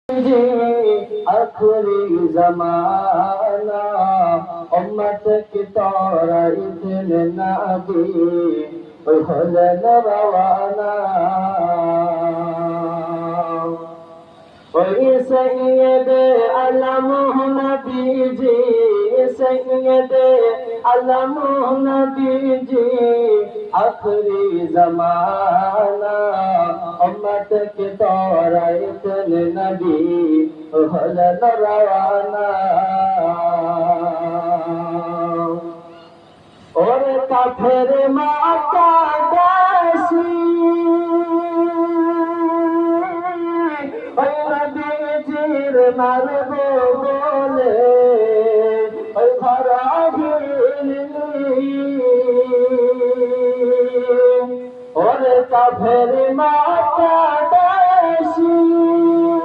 যে আখরি জমানা উম্মত কি তরাইতেন নবী ওই হলেন রওয়ানা ওই সৈয়দ আলম নবীজি সৈয়দ আলম নবীজি আখরি জমানা উম্মত के तौराइतन नबी हलन रवाना और काफिर माता दासी नबी जीर मारबो बोले भरा और काफिर माता दासी